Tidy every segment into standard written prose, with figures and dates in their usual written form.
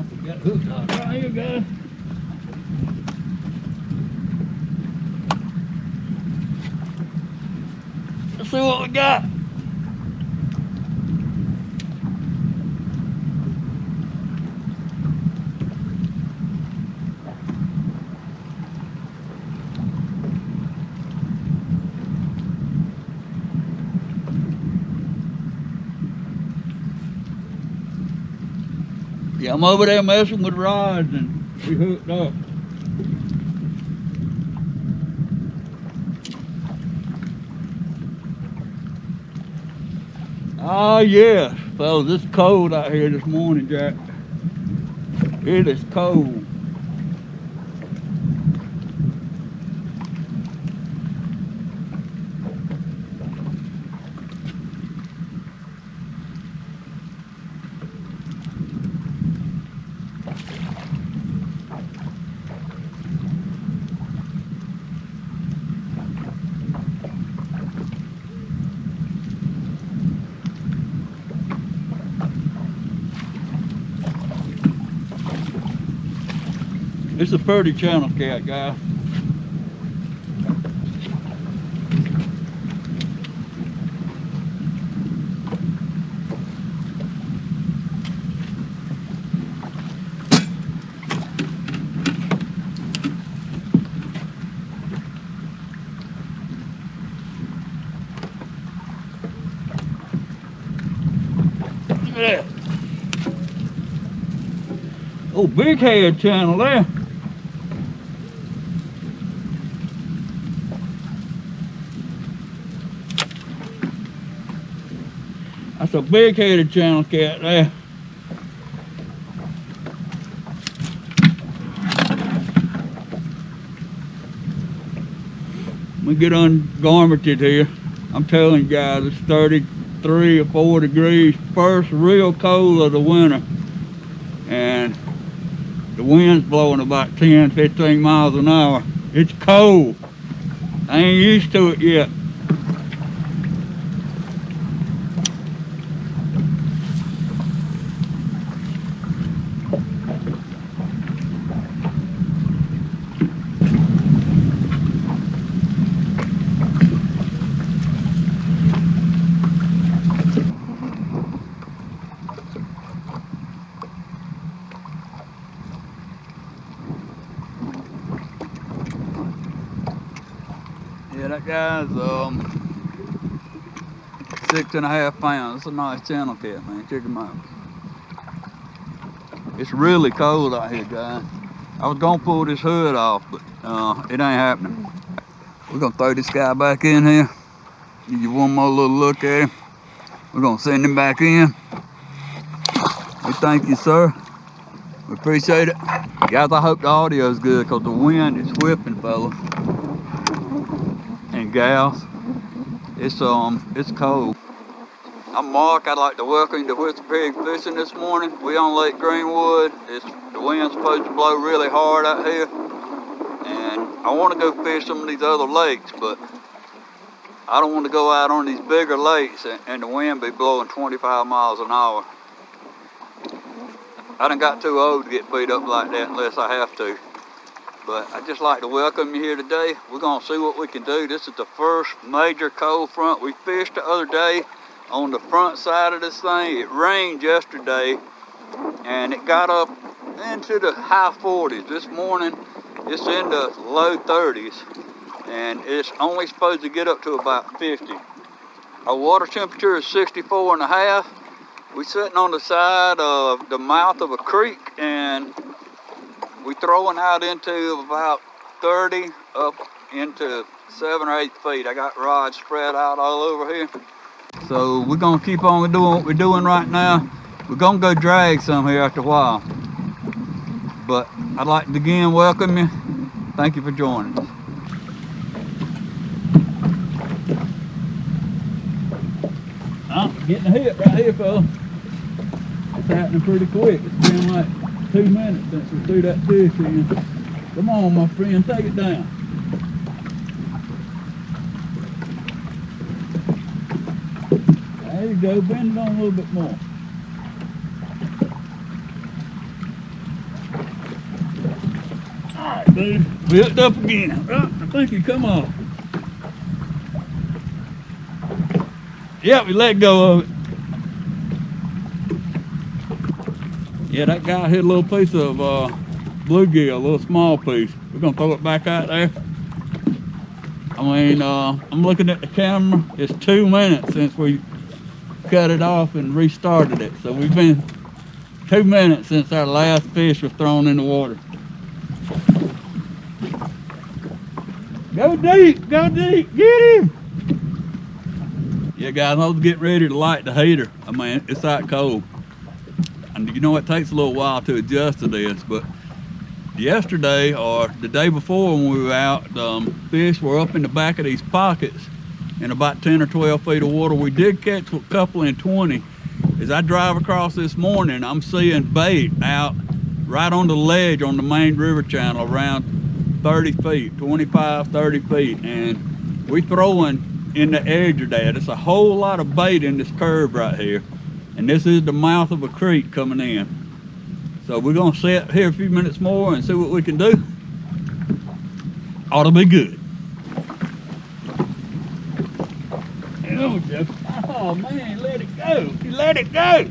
We got hooked up right here, guys. Let's see what we got. Yeah, I'm over there messing with rods and we hooked up. Oh yeah, fellas, it's cold out here this morning, Jack. It is cold. It's a pretty channel cat, guy. Look at that. Oh, big head channel there. That's a big-headed channel cat there. We get ungarmented here. I'm telling you guys, it's 33 or 4 degrees. First real cold of the winter. And the wind's blowing about 10, 15 miles an hour. It's cold. I ain't used to it yet. Yeah, that guy's 6.5 pounds. It's a nice channel cat, man. Check him out. It's really cold out here, guys. I was gonna pull this hood off, but it ain't happening. We're gonna throw this guy back in here. Give you one more little look at him. We're gonna send him back in. We thank you, sir. We appreciate it. Guys, I hope the audio's good because the wind is whipping, fellas. And gals, it's cold. I'm Mark. I'd like to welcome you to Whistle Pig Fishing this morning. We on Lake Greenwood. The wind's supposed to blow really hard out here, and I want to go fish some of these other lakes, but I don't want to go out on these bigger lakes and the wind be blowing 25 miles an hour. I done got too old to get beat up like that unless I have to. But I'd just like to welcome you here today. We're gonna see what we can do. This is the first major cold front. We fished the other day on the front side of this thing. It rained yesterday and it got up into the high 40s. This morning it's in the low 30s and it's only supposed to get up to about 50. Our water temperature is 64.5. We're sitting on the side of the mouth of a creek and we're throwing out into about 30 up into 7 or 8 feet. I got rods spread out all over here. So we're gonna keep on doing what we're doing right now. We're gonna go drag some here after a while. But I'd like to again welcome you. Thank you for joining us. I'm getting a hit right here, fella. It's happening pretty quick. It's been like 2 minutes since we threw that fish in. Come on, my friend, take it down. There you go, bend it on a little bit more. We hooked up again. Oh, I think he come off. Yep, we let go of it. Yeah, that guy hit a little piece of bluegill, a little small piece. We're gonna throw it back out there. I mean, I'm looking at the camera. It's 2 minutes since we cut it off and restarted it. So we've been 2 minutes since our last fish was thrown in the water. Go deep, get him. Yeah guys, I was getting ready to light the heater. I mean, it's that cold. And you know, it takes a little while to adjust to this, but yesterday or the day before when we were out, fish were up in the back of these pockets in about 10 or 12 feet of water. We did catch a couple in 20. As I drive across this morning, I'm seeing bait out right on the ledge on the main river channel around 30 feet, 25, 30 feet. And we throwing in the edge of that. It's a whole lot of bait in this curve right here. And this is the mouth of a creek coming in. So we're gonna sit here a few minutes more and see what we can do. Ought to be good. Oh man, let it go. You let it go.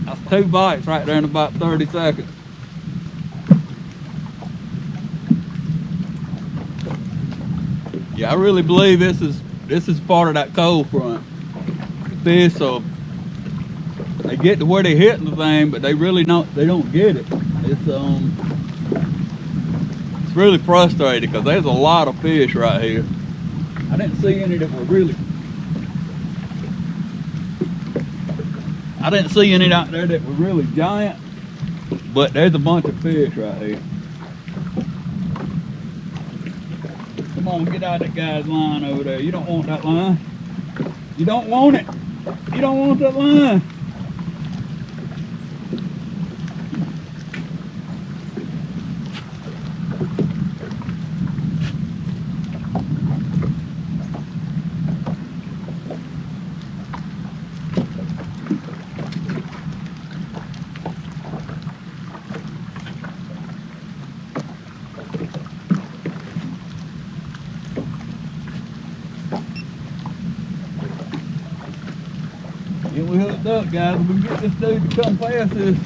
That's 2 bites right there in about 30 seconds. Yeah, I really believe this is part of that cold front. The fish, so they get to where they're hitting the thing, but they don't get it. It's really frustrating because there's a lot of fish right here. I didn't see any that were really. I didn't see any out there that were really giant, but there's a bunch of fish right here. Come on, get out of that guy's line over there. You don't want that line. You don't want it. You don't want that line. Yeah, we hooked up, guys. We can get this dude to come past this.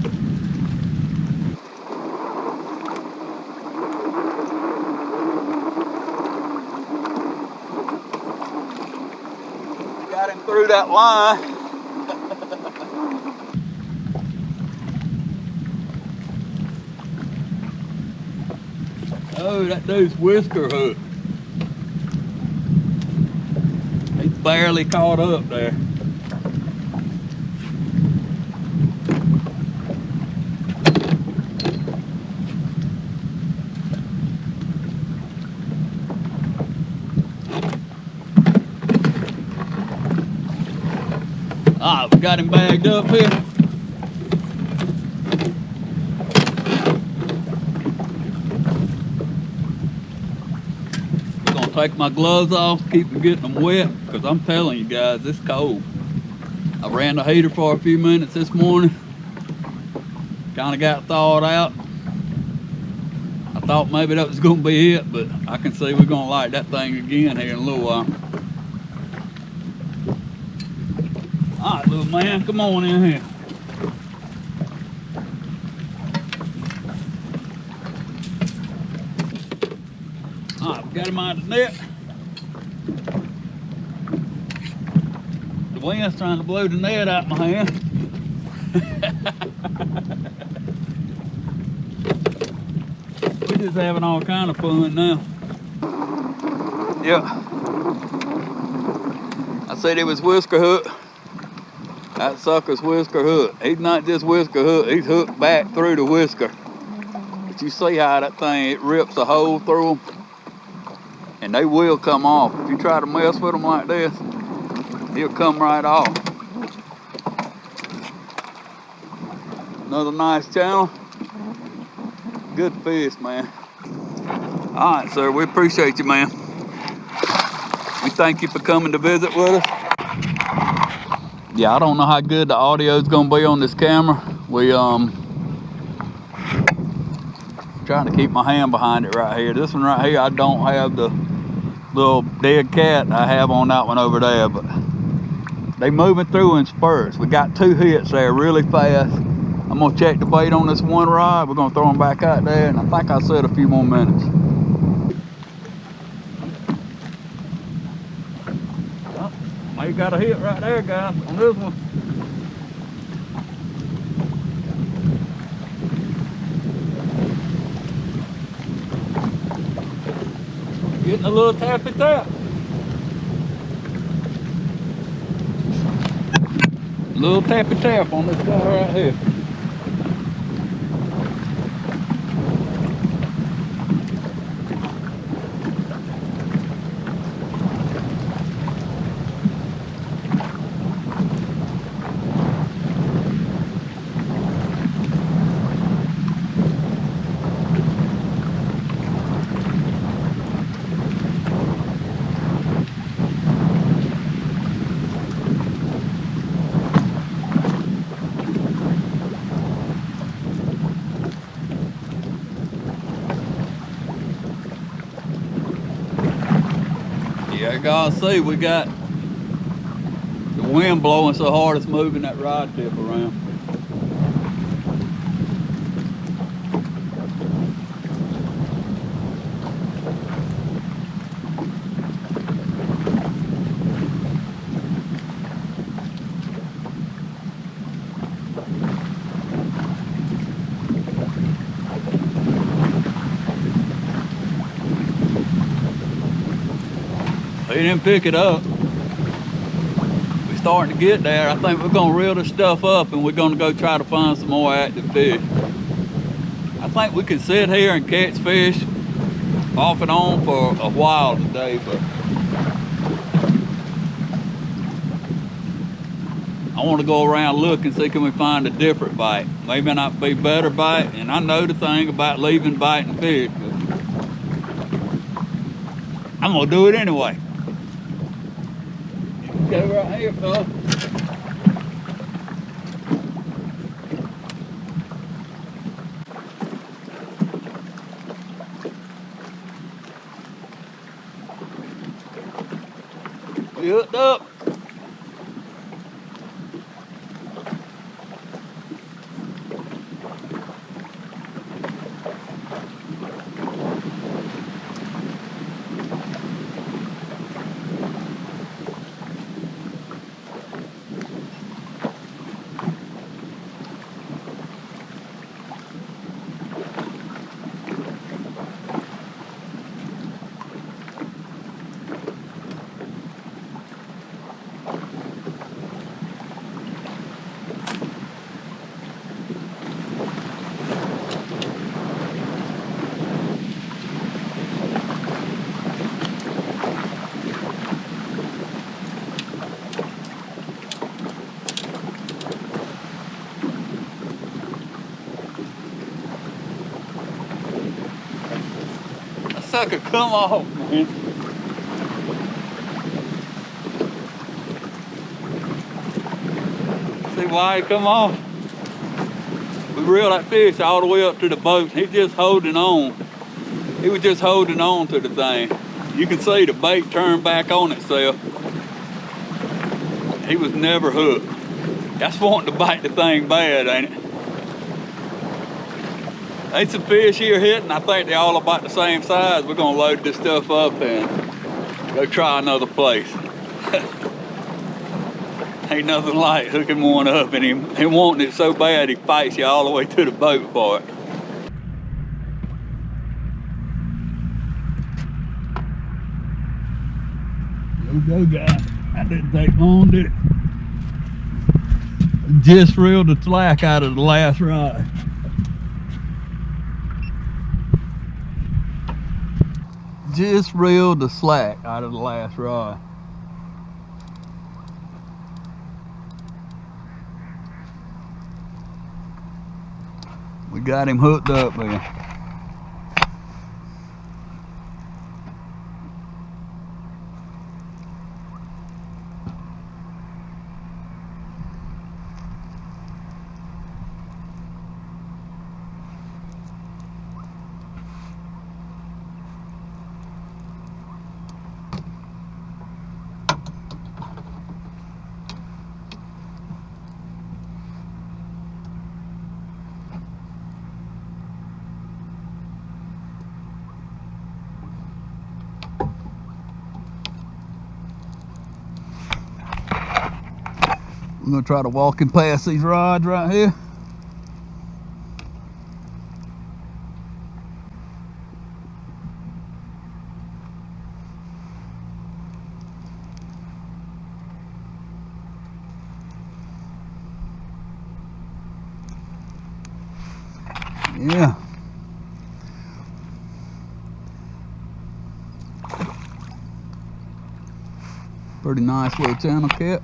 Got him through that line. Oh, that dude's whisker hook. He's barely caught up there. Ah, we got him bagged up here. I'm gonna take my gloves off, keep from getting them wet, because I'm telling you guys, it's cold. I ran the heater for a few minutes this morning. Kind of got thawed out. I thought maybe that was gonna be it, but I can see we're gonna light that thing again here in a little while. All right, little man, come on in here. All right, we got him out of the net. The wind's trying to blow the net out of my hand. We're just having all kind of fun now. Yeah. I said it was whisker hook. That sucker's whisker hook. He's not just whisker hook, he's hooked back through the whisker. But you see how that thing, it rips a hole through them. And they will come off. If you try to mess with them like this, he'll come right off. Another nice channel. Good fish, man. All right, sir, we appreciate you, man. We thank you for coming to visit with us. Yeah, I don't know how good the audio is gonna be on this camera. We trying to keep my hand behind it right here. This one right here, I don't have the little dead cat I have on that one over there, but they moving through in spurts. We got 2 hits there really fast. I'm gonna check the bait on this one rod. We're gonna throw them back out there, and I think I said a few more minutes. Oh, you got a hit right there, guys, on this one. Getting a little tappy tap. Little tappy tap on this guy right here. Yeah, guys, see, we got the wind blowing so hard it's moving that rod tip around. He didn't pick it up. We're starting to get there. I think we're gonna reel this stuff up and we're gonna go try to find some more active fish. I think we can sit here and catch fish off and on for a while today, but I want to go around look and see can we find a different bite. Maybe not be better bite, and I know the thing about leaving biting fish, but I'm gonna do it anyway. Go right here, fella. We hooked up. Sucker, come off, man. See why he come off? We reeled that fish all the way up to the boat. He's just holding on. He was just holding on to the thing. You can see the bait turned back on itself. He was never hooked. That's wanting to bite the thing bad, ain't it? Ain't some fish here hitting. I think they're all about the same size. We're gonna load this stuff up and go try another place. Ain't nothing like hooking one up and he wanting it so bad he fights you all the way to the boat for it. Go, guys. That didn't take long, did it? Just reeled the slack out of the last rod. Just reeled the slack out of the last rod. We got him hooked up there. We're gonna try to walk in past these rods right here. Yeah. Pretty nice little channel cat.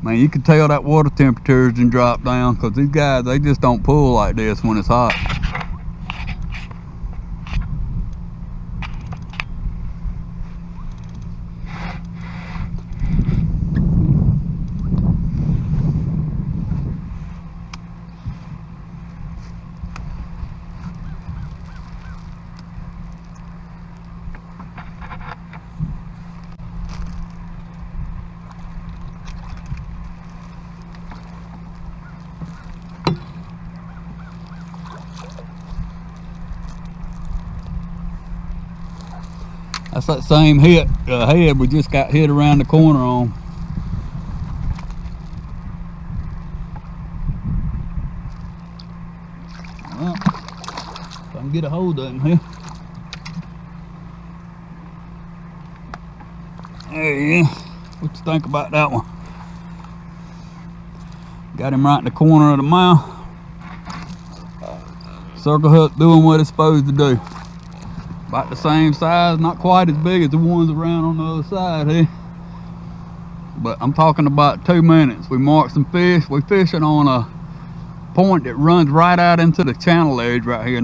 Man, you can tell that water temperatures done dropped down, because these guys, they just don't pull like this when it's hot. That's that same head we just got hit around the corner on. Well, if I can get a hold of him here. There he is. What you think about that one? Got him right in the corner of the mouth. Circle hook doing what it's supposed to do. About the same size, not quite as big as the ones around on the other side here. But I'm talking about 2 minutes. We marked some fish. We're fishing on a point that runs right out into the channel edge right here.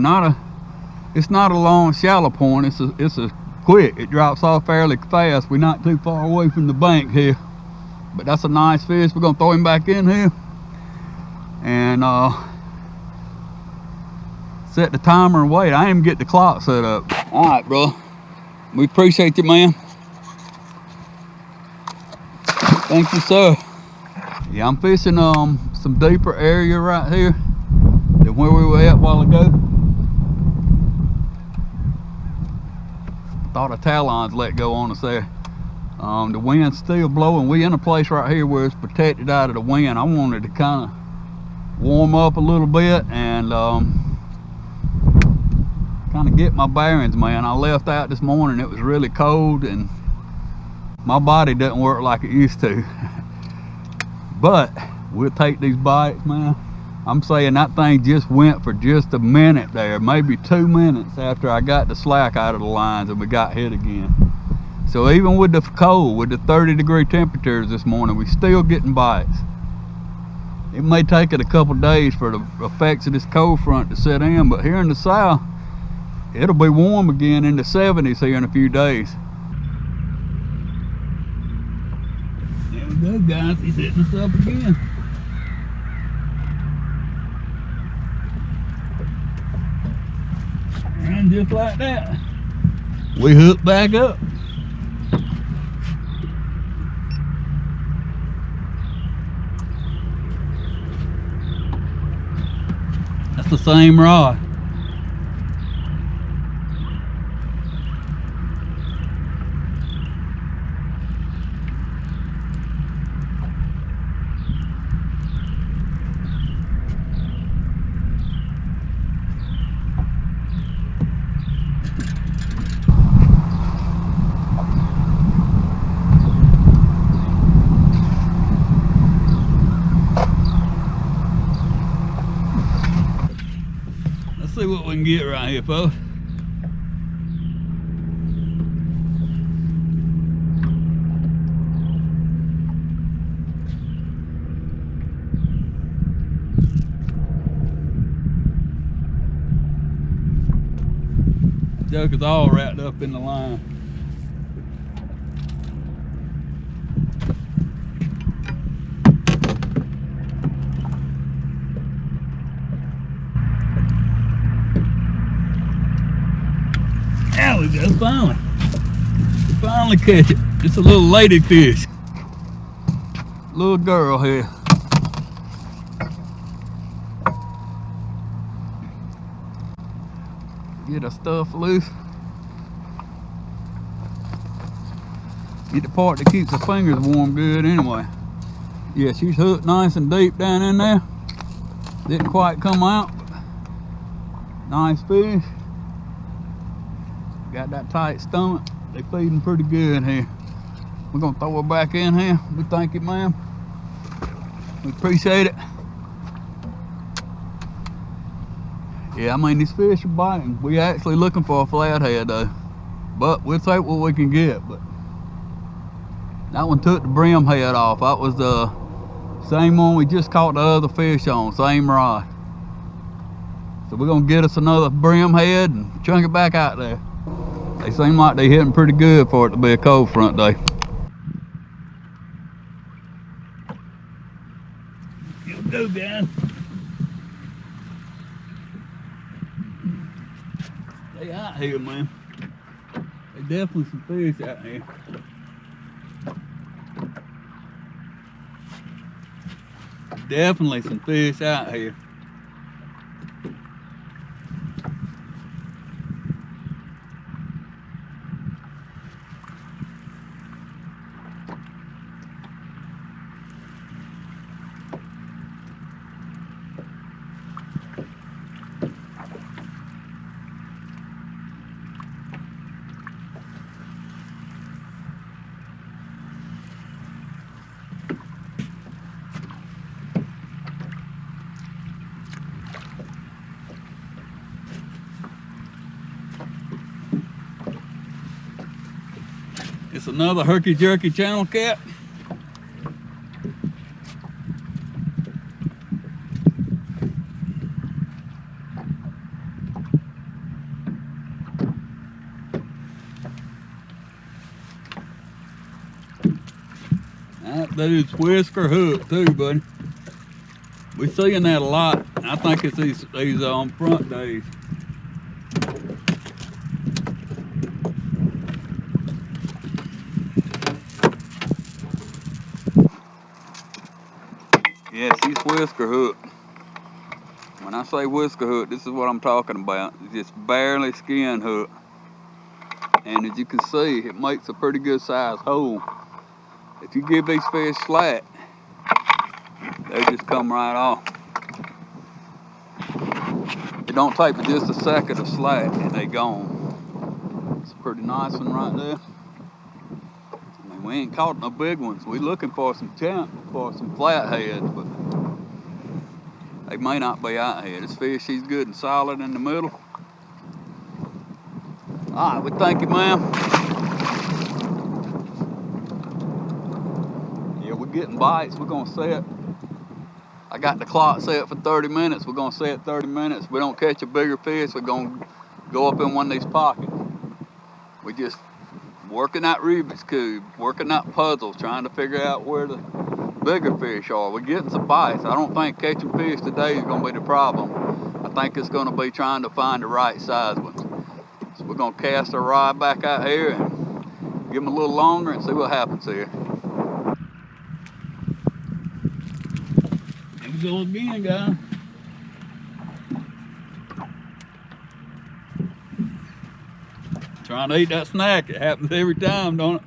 It's not a long, shallow point. It's a quick. It drops off fairly fast. We're not too far away from the bank here. But that's a nice fish. We're gonna throw him back in here and set the timer and wait. I didn't even get the clock set up. All right, bro. We appreciate you, man. Thank you, sir. Yeah, I'm fishing some deeper area right here than where we were at a while ago. Thought a talon's let go on us there. The wind's still blowing. We in a place right here where it's protected out of the wind. I wanted to kind of warm up a little bit and kind of get my bearings, man. I left out this morning. It was really cold and my body doesn't work like it used to. But we'll take these bites, man. I'm saying that thing just went for just a minute there, maybe 2 minutes after I got the slack out of the lines and we got hit again. So even with the cold, with the 30-degree temperatures this morning, we still getting bites. It may take it a couple days for the effects of this cold front to set in, but here in the south, it'll be warm again in the 70s here in a few days. There we go, guys. He's hitting us up again. And just like that, we hook back up. That's the same rod. See what we can get right here, folks. Joker's all wrapped up in the line. There we go, finally. We finally catch it. It's a little lady fish. Little girl here. Get her stuff loose. Get the part that keeps her fingers warm good anyway. Yeah, she's hooked nice and deep down in there. Didn't quite come out, but nice fish. Got that tight stomach. They feeding pretty good here. We're gonna throw her back in here. We thank you, ma'am. We appreciate it. Yeah, I mean, these fish are biting. We actually looking for a flathead though, but we'll take what we can get. But that one took the brim head off. That was the same one we just caught the other fish on, same rod. So we're gonna get us another brim head and chunk it back out there. They seem like they hitting pretty good for it to be a cold front day. You'll do, guys. They out here, man. They definitely some fish out here. Definitely some fish out here. It's another herky-jerky channel cat. That dude's whisker hook too, buddy. We're seeing that a lot. I think it's these front days. Yeah, she's whisker hook. When I say whisker hook, this is what I'm talking about. It's just barely skin hook. And as you can see, it makes a pretty good sized hole. If you give these fish slack, they just come right off. It don't take but just a second of slack and they gone. It's a pretty nice one right there. I mean, we ain't caught no big ones. We looking for some flatheads, but they may not be out here. This fish, she's good and solid in the middle. All right, we thank you, ma'am. Yeah, we're getting bites. We're gonna set. I got the clock set for 30 minutes. We're gonna set 30 minutes. If we don't catch a bigger fish, we're gonna go up in one of these pockets. We just working that Rubik's Cube, working that puzzle, trying to figure out where the bigger fish are. We're getting some bites. I don't think catching fish today is gonna be the problem. I think it's gonna be trying to find the right size ones. So we're gonna cast our rod back out here and give them a little longer and see what happens here. Here we go again, guys. Trying to eat that snack. It happens every time, don't it?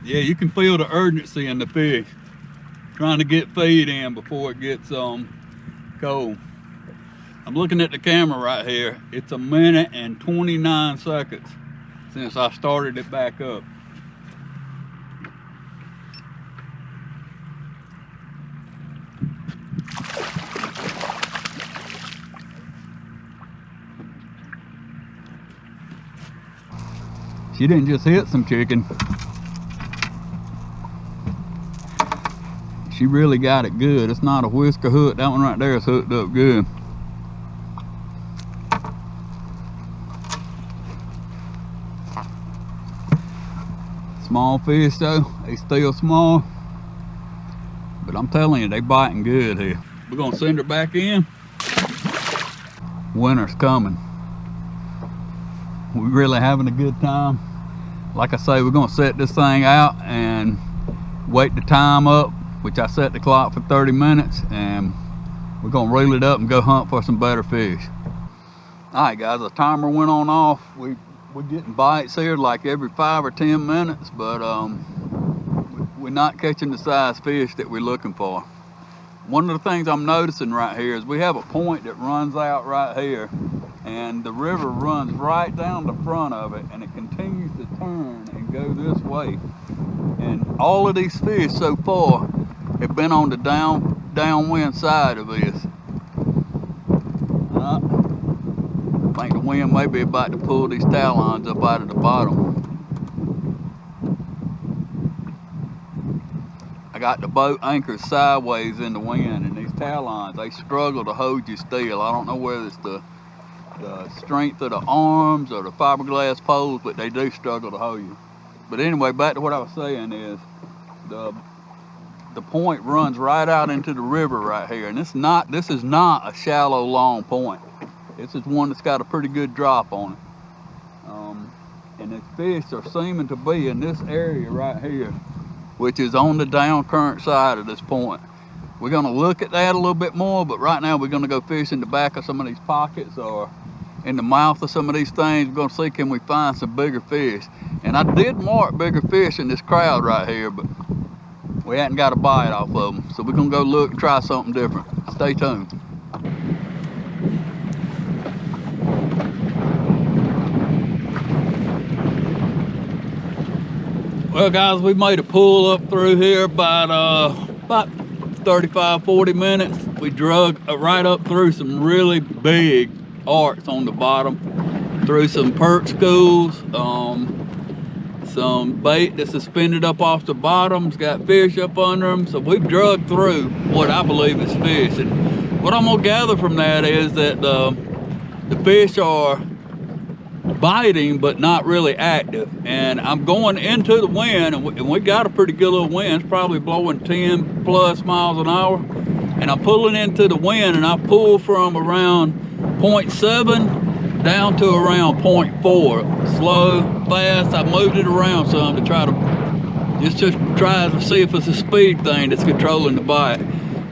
Yeah, you can feel the urgency in the fish. Trying to get feed in before it gets cold. I'm looking at the camera right here. It's 1 minute and 29 seconds since I started it back up. She didn't just hit some chicken. She really got it good. It's not a whisker hook. That one right there is hooked up good. Small fish though, they still small. But I'm telling you, they biting good here. We're gonna send her back in. Winter's coming. We're really having a good time. Like I say, we're gonna set this thing out and wait the time up, which I set the clock for 30 minutes, and we're gonna reel it up and go hunt for some better fish. All right, guys, the timer went on off. We're getting bites here like every 5 or 10 minutes, but we're not catching the size fish that we're looking for. One of the things I'm noticing right here is we have a point that runs out right here, and the river runs right down the front of it, and it continues to turn and go this way. And all of these fish so far have been on the downwind side of this. I think the wind may be about to pull these tail lines up out of the bottom. I got the boat anchored sideways in the wind, and these tail lines, they struggle to hold you still. I don't know whether it's the strength of the arms or the fiberglass poles, but they do struggle to hold you. But anyway, back to what I was saying is the point runs right out into the river right here, and this is not a shallow, long point. This is one that's got a pretty good drop on it. And the fish are seeming to be in this area right here, which is on the down current side of this point. We're gonna look at that a little bit more, but right now we're gonna go fish in the back of some of these pockets or in the mouth of some of these things. We're gonna see, can we find some bigger fish? And I did mark bigger fish in this crowd right here, but we hadn't got a bite off of them. So we're gonna go look and try something different. Stay tuned. Well, guys, we made a pull up through here about 35, 40 minutes. We drug right up through some really big arcs on the bottom, through some perch schools, some bait that's suspended up off the bottom. It's got fish up under them. So we've drugged through what I believe is fish. And what I'm gonna gather from that is that the fish are biting but not really active. And I'm going into the wind, and we got a pretty good little wind. It's probably blowing 10 plus miles an hour, and I'm pulling into the wind, and I pull from around 0.7 down to around 0.4. Slow, fast. I moved it around some to try to just try to see if it's a speed thing that's controlling the bite.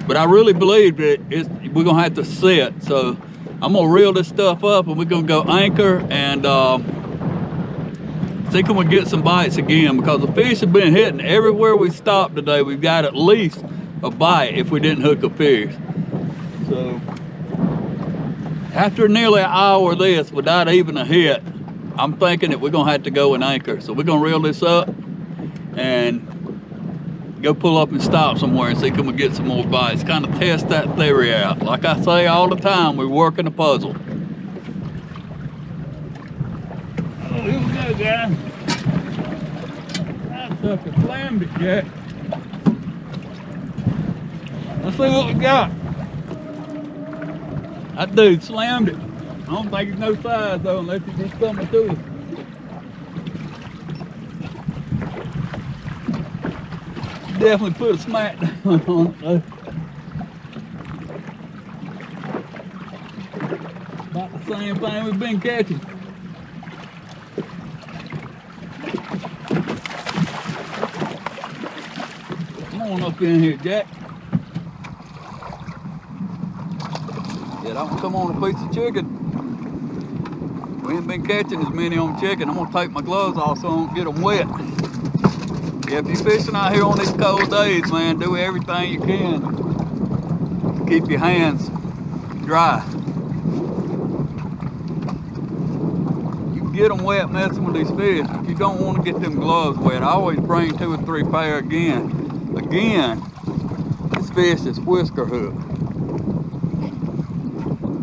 But I really believe that we're gonna have to sit. So I'm gonna reel this stuff up, and we're gonna go anchor and see can we get some bites again, because the fish have been hitting everywhere we stopped today. We've got at least a bite if we didn't hook a fish. So after nearly an hour of this without even a hit, I'm thinking that we're gonna have to go and anchor. So we're gonna reel this up and go pull up and stop somewhere and see can we get some more bites. Kind of test that theory out. Like I say all the time, we're working a puzzle. Oh, here we go, guys. That sucker slammed it, Jack. Let's see what we got. That dude slammed it. I don't think he's no size though, unless he's just coming to us. Definitely put a smack down on it though. About the same thing we've been catching. Come on up in here, Jack. Yeah, don't come on a piece of chicken. We ain't been catching as many on chicken. I'm gonna take my gloves off so I don't get them wet. Yeah, if you're fishing out here on these cold days, man, do everything you can to keep your hands dry. You can get them wet messing with these fish, but you don't want to get them gloves wet. I always bring 2 or 3 pair again. This fish is whisker hooked.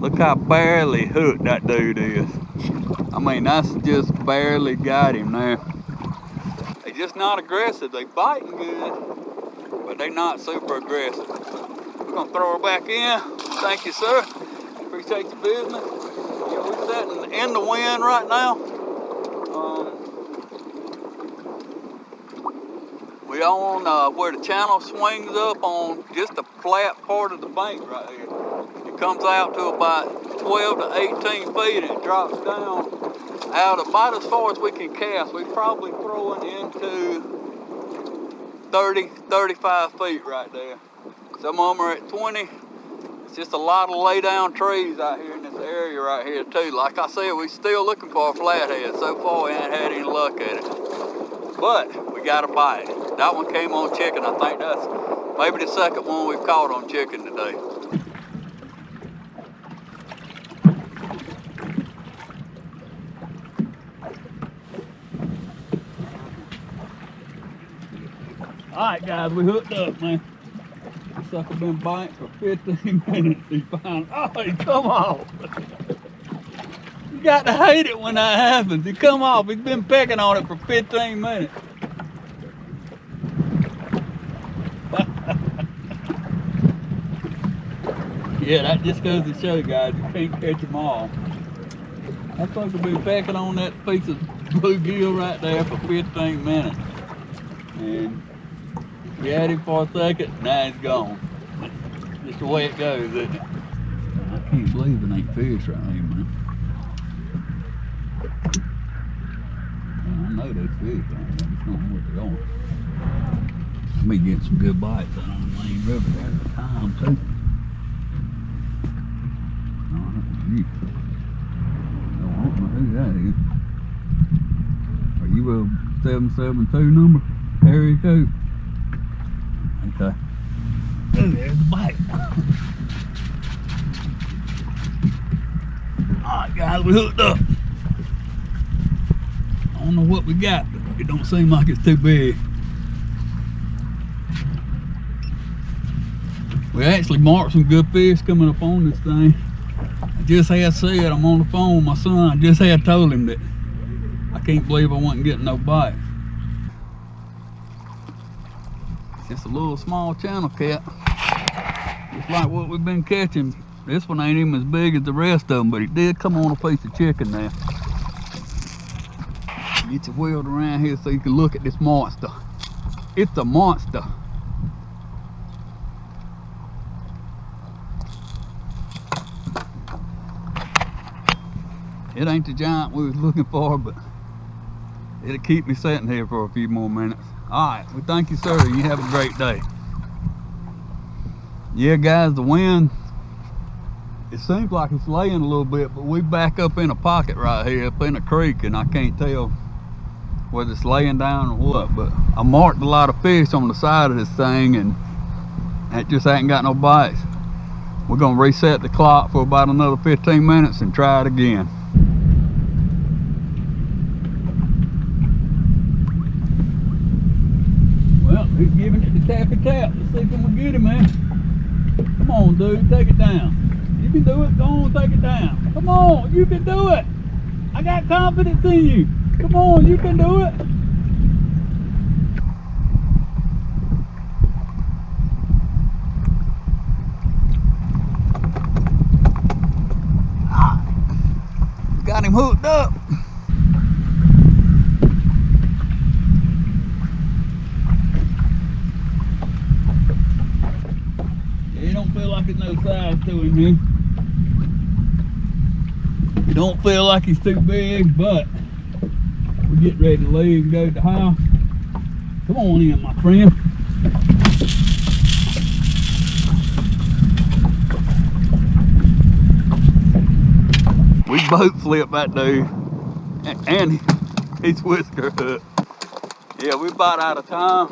Look how barely hooked that dude is. I mean, that's just barely got him there. They just not aggressive. They biting good, but they not super aggressive. We're gonna throw her back in. Thank you, sir. Appreciate your business. Yeah, we're sitting in the wind right now. We on where the channel swings up on just the flat part of the bank right here. It comes out to about 12 to 18 feet and it drops down out about as far as we can cast, we're probably throwing into 30, 35 feet right there. Some of them are at 20. It's just a lot of lay down trees out here in this area right here too. Like I said, we're still looking for a flathead. So far we ain't had any luck at it. But we got a bite. That one came on chicken. I think that's maybe the second one we've caught on chicken today. All right, guys, we hooked up, man. This sucker been biting for 15 minutes. He finally, oh, he come off. You got to hate it when that happens. He come off. He's been pecking on it for 15 minutes. Yeah, that just goes to show, guys, you can't catch them all. That sucker been pecking on that piece of bluegill right there for 15 minutes. And we had him for a second, now he's gone. Just the way it goes, isn't it? I can't believe it ain't fish right here, man. I know there's fish right here, I just don't know where they're going. Let me get some good bites out on the main river there at the time, too. Oh, I don't know who that is. Are you a 772 number? Area code? Okay. Oh, there's the bite. Alright, guys, we hooked up. I don't know what we got, but it don't seem like it's too big. We actually marked some good fish coming up on this thing. I just had said, I'm on the phone with my son, I just had told him that I can't believe I wasn't getting no bite. Just a little small channel cat. Just like what we've been catching. This one ain't even as big as the rest of them, but it did come on a piece of chicken there. Get you wheeled around here so you can look at this monster. It's a monster. It ain't the giant we was looking for, but it'll keep me sitting here for a few more minutes. Alright, well thank you, sir. You have a great day. Yeah, guys, the wind, it seems like it's laying a little bit, but we back up in a pocket right here, up in a creek, and I can't tell whether it's laying down or what, but I marked a lot of fish on the side of this thing, and it just ain't got no bites. We're gonna reset the clock for about another 15 minutes and try it again. He's giving it the tappy tap. Let's see if we can get him, man. Come on, dude, take it down. You can do it. Go on, take it down. Come on, you can do it. I got confidence in you. Come on, you can do it. Got him hooked up. It don't feel like it's no size to him here. It don't feel like he's too big, but we're getting ready to leave and go to the house. Come on in, my friend. We boat flipped that dude, and he's whisker hooked. Yeah, we about out of time.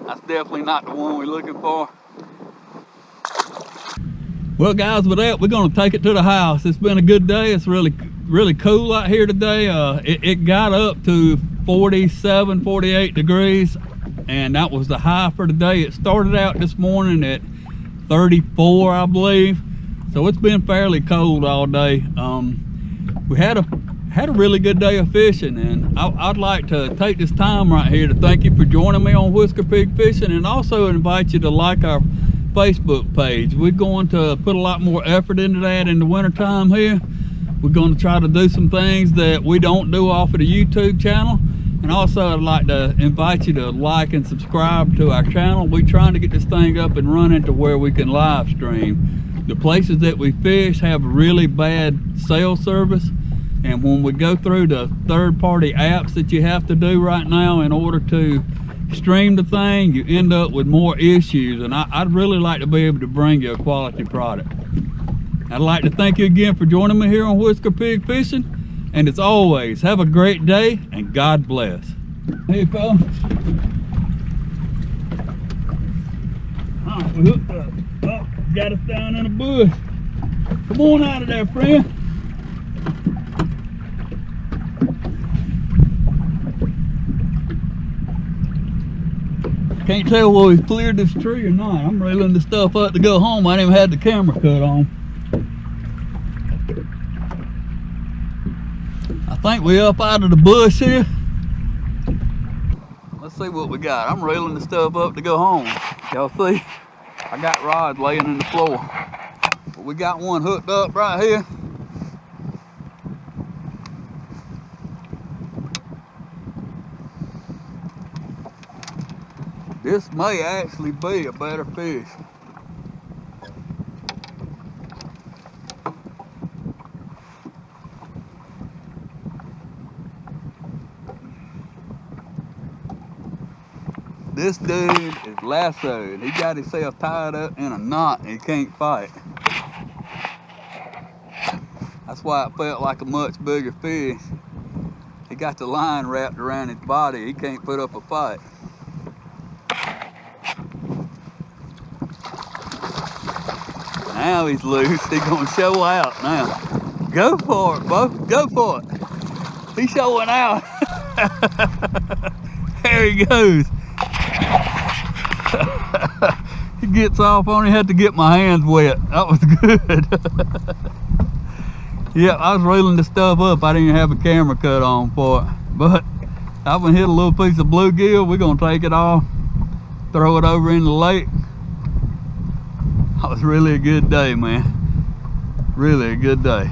That's definitely not the one we're looking for. Well, guys, with that, we're gonna take it to the house. It's been a good day. It's really cool out here today. It got up to 47, 48 degrees, and that was the high for today. It started out this morning at 34, I believe. So it's been fairly cold all day. We had a really good day of fishing, and I'd like to take this time right here to thank you for joining me on Whisker Pig Fishing, and also invite you to like our Facebook page. We're going to put a lot more effort into that in the wintertime here. We're going to try to do some things that we don't do off of the YouTube channel, And also I'd like to invite you to like and subscribe to our channel. We're trying to get this thing up and running to where we can live stream. The places that we fish have really bad cell service, and when we go through the third-party apps that you have to do right now in order to stream the thing, you end up with more issues, and I'd really like to be able to bring you a quality product. I'd like to thank you again for joining me here on Whisker Pig Fishing, and as always, have a great day and God bless. Hey fella. Alright, we hooked up. Oh, got us down in a bush. Come on out of there, friend. Can't tell whether we've cleared this tree or not. I'm reeling the stuff up to go home. I didn't even have the camera cut on. I think we up out of the bush here. Let's see what we got. I'm reeling the stuff up to go home. Y'all see? I got rods laying in the floor. But we got one hooked up right here. This may actually be a better fish. This dude is lassoed. He got himself tied up in a knot and he can't fight. That's why it felt like a much bigger fish. He got the line wrapped around his body. He can't put up a fight. Now he's loose. He's gonna show out now. Go for it, Bo. Go for it. He's showing out. There he goes. He gets off on. He had to get my hands wet. That was good. Yeah, I was reeling the stuff up. I didn't have a camera cut on for it, but I've been hit a little piece of bluegill. We're gonna take it off, throw it over in the lake. That was really a good day, man. Really a good day.